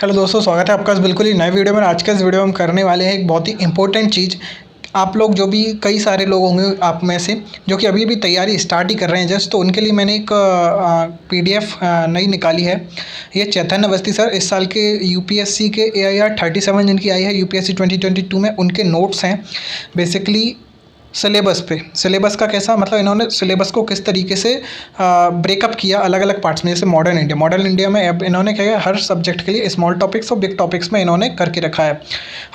Hello दोस्तों, स्वागत है आपका इस बिल्कुल ही नए वीडियो में। आज के इस वीडियो में हम करने वाले हैं एक बहुत ही इंपॉर्टेंट चीज़। आप लोग जो भी कई सारे लोग होंगे आप में से जो कि अभी भी तैयारी स्टार्ट ही कर रहे हैं जस्ट, तो उनके लिए मैंने एक पीडीएफ नई निकाली है। ये चैतन्य अवस्थी सर इस साल के यूपीएससी के AIR 37 जिनकी आई है यूपीएससी 2022 में, उनके नोट्स हैं बेसिकली सिलेबस पे। सिलेबस का कैसा मतलब, इन्होंने सिलेबस को किस तरीके से ब्रेकअप किया अलग अलग पार्ट्स में। जैसे मॉडर्न इंडिया में अब इन्होंने क्या किया, हर सब्जेक्ट के लिए स्मॉल टॉपिक्स और बिग टॉपिक्स में इन्होंने करके रखा है।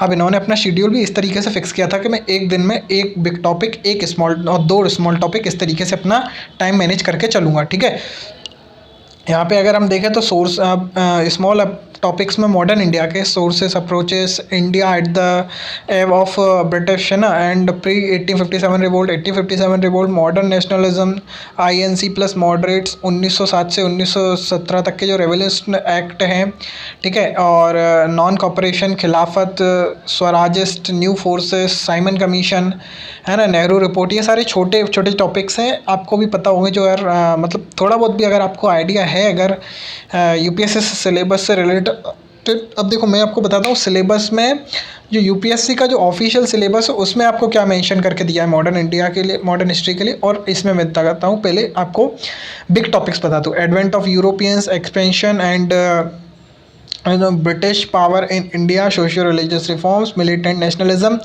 अब इन्होंने अपना शेड्यूल भी इस तरीके से फिक्स किया था कि मैं एक दिन में एक बिग टॉपिक, एक स्मॉल और दो स्मॉल टॉपिक, इस तरीके से अपना टाइम मैनेज करके चलूँगा। ठीक है, यहाँ पे अगर हम देखें तो सोर्स स्मॉल टॉपिक्स में मॉडर्न इंडिया के sources, approaches, India at the above of British है ना, and pre 1857 revolt, 1857 revolt, modern nationalism, INC plus moderates, 1907 से 1917 तक के जो रेवोल्यूशन एक्ट हैं, ठीक है, और नॉन कॉपरेशन, खिलाफत, Swarajist, new forces, Simon commission है ना, नेहरू रिपोर्ट, ये सारे छोटे छोटे टॉपिक्स हैं। आपको भी पता होंगे जो यार मतलब थोड़ा बहुत भी अगर आपको आइडिया है अगर यूपीएससी सिलेबस से रिलेटेड। अब देखो मैं आपको बताता हूँ सिलेबस में जो यूपीएससी का जो ऑफिशियल सिलेबस है उसमें आपको क्या मेंशन करके दिया है मॉडर्न इंडिया के लिए, मॉडर्न हिस्ट्री के लिए। और इसमें मैं बताता हूँ, पहले आपको बिग टॉपिक्स बता दूँ। Advent of Europeans, expansion and British power in India, socio religious reforms, militant nationalism,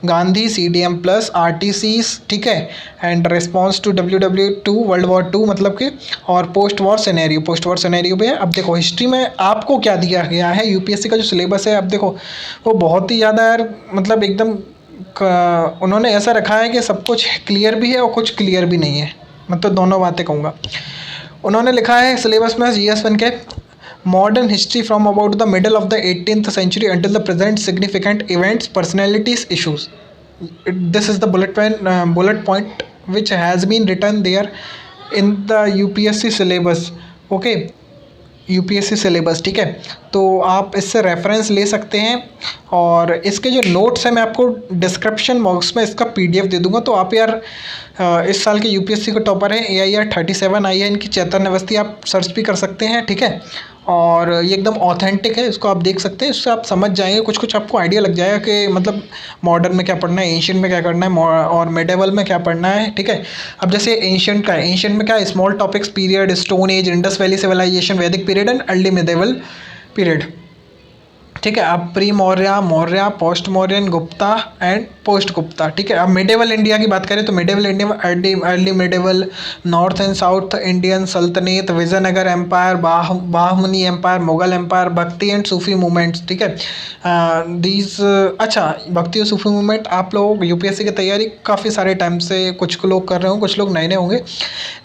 Gandhi, CDM plus, RTCs, ठीक है, and response to WW2, world war 2 मतलब कि, और पोस्ट वॉर सिनेरियो भी है। अब देखो हिस्ट्री में आपको क्या दिया गया है, यूपीएससी का जो सिलेबस है, अब देखो वो बहुत ही ज़्यादा यार मतलब एकदम उन्होंने ऐसा रखा है कि सब कुछ क्लियर भी है और कुछ क्लियर भी नहीं है, मतलब दोनों बातें कहूँगा। उन्होंने लिखा है सिलेबस में GS1 के modern history from about the middle of the 18th century until the present, significant events, personalities, issues. This is the bullet point which has been written there in the UPSC syllabus. Okay, UPSC syllabus, ठीक है। तो आप इससे reference ले सकते हैं, और इसके जो नोट्स हैं मैं आपको डिस्क्रिप्शन बॉक्स में इसका PDF दे दूंगा। तो आप यार इस साल के यूपीएससी के टॉपर हैं, AIR 37 आई है इनकी, चैतन्य अवस्थी, आप सर्च भी कर सकते हैं, ठीक है। और ये एकदम ऑथेंटिक है, इसको आप देख सकते हैं, इससे आप समझ जाएंगे, कुछ कुछ आपको आइडिया लग जाएगा कि मतलब मॉडर्न में क्या पढ़ना है, एंशियंट में क्या करना है, और मिडेवल में क्या पढ़ना है, ठीक है। अब जैसे एंशियंट का है, एंशियंट में क्या है, small topics period, stone age, Indus valley civilisation, Vedic period and early medieval period, ठीक है। अब pre Maurya, post Mauryan, Gupta and post Gupta, ठीक है। अब मिडेवल इंडिया की बात करें तो मिडेवल इंडिया में early medieval, north and south Indian सल्तनत, Vijayanagara empire, Bahmani empire, Mughal empire, bhakti and Sufi movements, ठीक है। दीज अच्छा, भक्ति और सूफी मूवमेंट आप लोग यूपीएससी की तैयारी काफ़ी सारे टाइम से कुछ लोग कर रहे होंगे, कुछ लोग नए नए होंगे,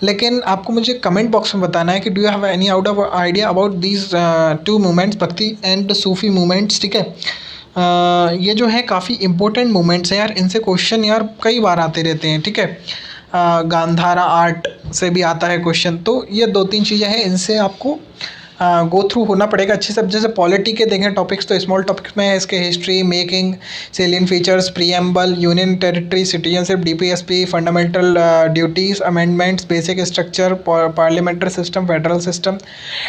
लेकिन आपको मुझे कमेंट बॉक्स में बताना है कि do you have any out of idea about these two movements, भक्ति एंड सूफी मूवमेंट्स, ठीक है। ये जो है काफ़ी इंपॉर्टेंट मूवमेंट्स हैं यार, इनसे क्वेश्चन यार कई बार आते रहते हैं, ठीक है। गांधारा आर्ट से भी आता है क्वेश्चन, तो ये दो तीन चीज़ें हैं, इनसे आपको गो थ्रू होना पड़ेगा अच्छी सब। जैसे पॉलिटी के देखें टॉपिक्स तो स्मॉल टॉपिक्स में है इसके history, making, सेलियन features, preamble, union territory, citizenship, DPSP, fundamental duties, amendments, basic structure, parliamentary system, federal system,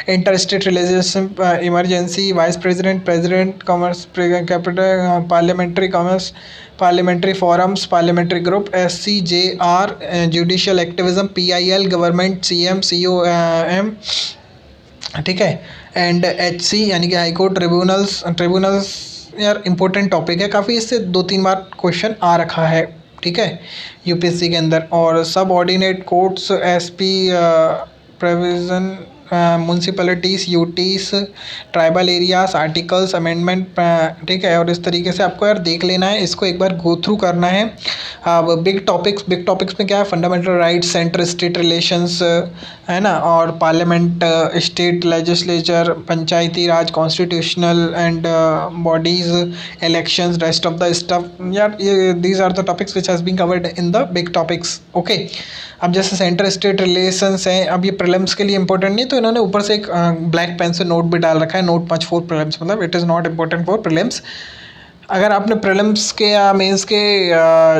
inter state relationship, emergency, vice president, commerce, capital, parliamentary commerce, parliamentary forums, parliamentary group, SCJR, judicial activism, PIL, government, CM, COM, ठीक है, and HC यानी कि high court, tribunals यार important topic है काफ़ी, इससे 2-3 बार question आ रखा है, ठीक है, यूपीएससी के अंदर। और सब ordinate courts, SP provision, municipalities, UTs, tribal areas, articles, amendment, ठीक है। और इस तरीके से आपको यार देख लेना है, इसको एक बार गो थ्रू करना है। अब बिग टॉपिक्स में क्या है, fundamental rights, centre state relations, है ना, और parliament, state legislature, Panchayati Raj, constitutional and bodies, elections, rest of the stuff, यार ये these are the topics which has been covered in the big topics, okay. अब जैसे सेंटर स्टेट रिलेशंस हैं, अब ये प्रीलिम्स के लिए इंपॉर्टेंट नहीं, तो इन्होंने ऊपर से एक ब्लैक पेन से नोट भी डाल रखा है, नोट मच फॉर प्रीलिम्स, मतलब it is not important for prelims. अगर आपने प्रीलिम्स के या मेंस के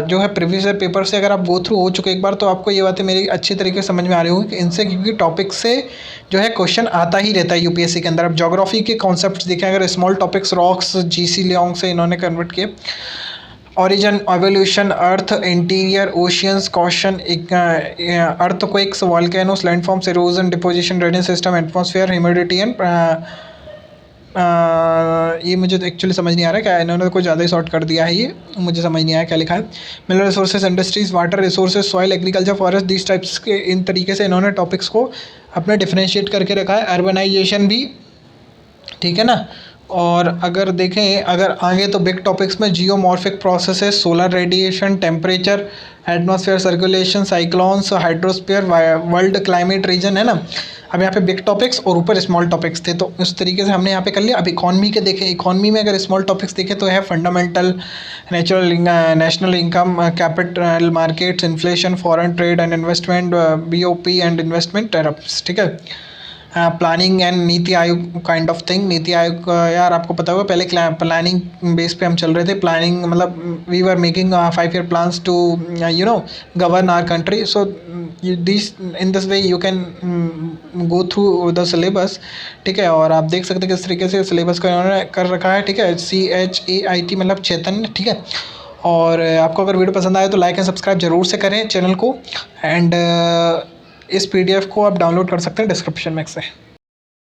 जो है प्रीवियस ईयर पेपर से अगर आप गो थ्रू हो चुके एक बार, तो आपको ये बातें मेरी अच्छी तरीके से समझ में आ रही होंगी कि इनसे, क्योंकि टॉपिक से जो है क्वेश्चन आता ही रहता है यूपीएससी के अंदर। अब ज्योग्राफी के कॉन्सेप्ट्स देखें, अगर small topics rocks GC Leong से इन्होंने कन्वर्ट किए, origin, evolution, earth, interior, oceans, caution, earthquakes, volcanoes, landforms, erosion, deposition, drainage system, atmosphere, humidity and ये मुझे तो एक्चुअली समझ नहीं आ रहा है क्या, इन्होंने तो कुछ ज़्यादा ही शॉर्ट कर दिया है, ये मुझे समझ नहीं आया क्या लिखा है। Mineral resources, industries, water resources, soil, agriculture, forest, this types के इन तरीके से इन्होंने टॉपिक्स को अपने डिफ्रेंशिएट करके रखा है। अर्बनाइजेशन भी, ठीक है ना। और अगर देखें अगर आगे तो बिग टॉपिक्स में geomorphic processes, solar radiation, temperature, atmosphere circulation, cyclones, hydrosphere, world climate reason, है ना। अब यहाँ पे बिग टॉपिक्स और ऊपर स्मॉल टॉपिक्स थे, तो इस तरीके से हमने यहाँ पे कर लिया। अब इकॉनमी के देखें, इकॉनमी में अगर स्मॉल टॉपिक्स देखें तो है fundamental, national income, capital markets, inflation, foreign trade and investment, BOP and investment tariffs, ठीक है। Planning and NITI Aayog kind of thing. NITI Aayog यार आपको पता होगा, पहले प्लानिंग बेस पे हम चल रहे थे। प्लानिंग मतलब we were making 5 year plans to govern our country. So this in this way you can go through the syllabus, ठीक है। और आप देख सकते हैं किस तरीके से सिलेबस को इन्होंने कर रखा है, ठीक है। CHAIT मतलब चैतन्य, ठीक है। और आपको अगर वीडियो पसंद आए तो लाइक एंड सब्सक्राइब जरूर से करें चैनल को। एंड इस PDF को आप डाउनलोड कर सकते हैं डिस्क्रिप्शन में से।